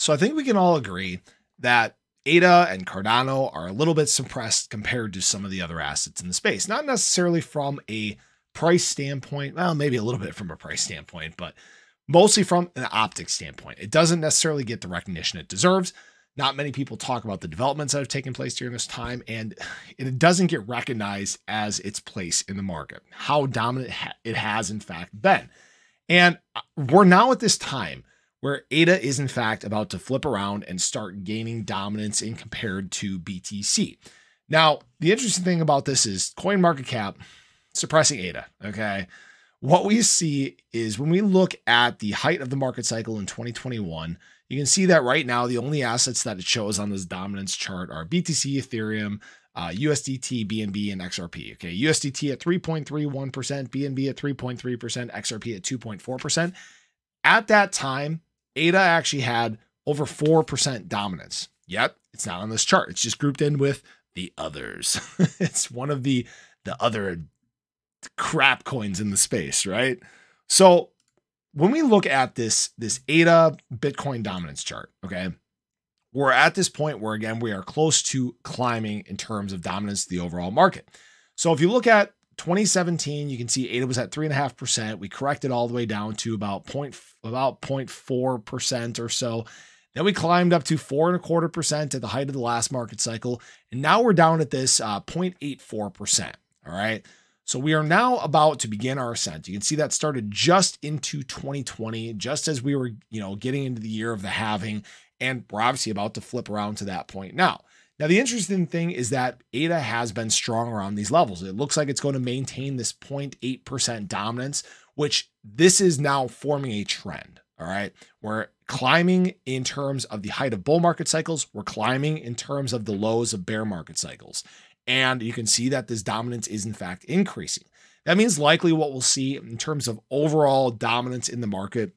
So I think we can all agree that ADA and Cardano are a little bit suppressed compared to some of the other assets in the space. Not necessarily from a price standpoint, well, maybe a little bit from a price standpoint, but mostly from an optics standpoint. It doesn't necessarily get the recognition it deserves. Not many people talk about the developments that have taken place during this time, and it doesn't get recognized as its place in the market, how dominant it has in fact been. And we're now at this time where ADA is in fact about to flip around and start gaining dominance in compared to BTC. Now, the interesting thing about this is coin market cap suppressing ADA, okay? What we see is when we look at the height of the market cycle in 2021, you can see that right now, the only assets that it shows on this dominance chart are BTC, Ethereum, USDT, BNB, and XRP. Okay, USDT at 3.31%, BNB at 3.3%, XRP at 2.4%. At that time, ADA actually had over 4% dominance. Yet, it's not on this chart. It's just grouped in with the others. It's one of the other crap coins in the space, right? So when we look at this ADA Bitcoin dominance chart, okay, we're at this point where, again, we are close to climbing in terms of dominance of the overall market. So if you look at 2017, you can see ADA was at 3.5%. We corrected all the way down to about 0.4% or so. Then we climbed up to 4.25% at the height of the last market cycle. And now we're down at this 0.84%. All right. So we are now about to begin our ascent. You can see that started just into 2020, just as we were, getting into the year of the halving, and we're obviously about to flip around to that point now. Now, the interesting thing is that ADA has been strong around these levels. It looks like it's going to maintain this 0.8% dominance, which this is now forming a trend. All right. We're climbing in terms of the height of bull market cycles. We're climbing in terms of the lows of bear market cycles. And you can see that this dominance is in fact increasing. That means likely what we'll see in terms of overall dominance in the market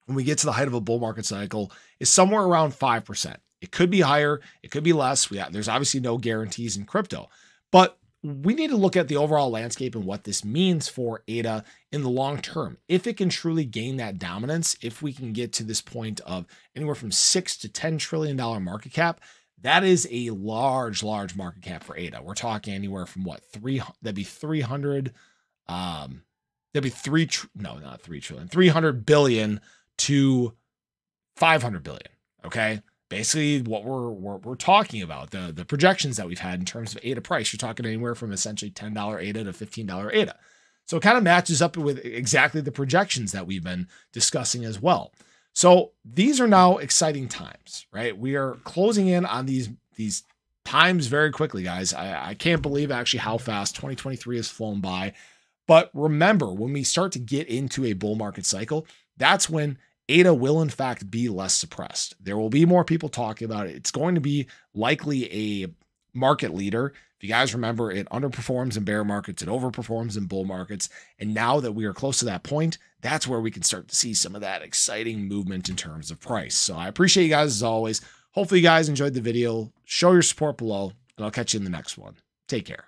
when we get to the height of a bull market cycle is somewhere around 5%. It could be higher. It could be less. There's obviously no guarantees in crypto, but we need to look at the overall landscape and what this means for ADA in the long term. If it can truly gain that dominance, if we can get to this point of anywhere from $6 to $10 trillion market cap, that is a large market cap for ADA. We're talking anywhere from that'd be 300, that'd be 300 billion to 500 billion. Okay. Basically what we're talking about, the projections that we've had in terms of ADA price, you're talking anywhere from essentially $10 ADA to $15 ADA. So it kind of matches up with exactly the projections that we've been discussing as well. So these are now exciting times, right? We are closing in on these times very quickly, guys. I can't believe actually how fast 2023 has flown by. But remember, when we start to get into a bull market cycle, that's when ADA will in fact be less suppressed. There will be more people talking about it. It's going to be likely a market leader. If you guys remember, it underperforms in bear markets, it overperforms in bull markets. And now that we are close to that point, that's where we can start to see some of that exciting movement in terms of price. So I appreciate you guys as always. Hopefully you guys enjoyed the video. Show your support below, and I'll catch you in the next one. Take care.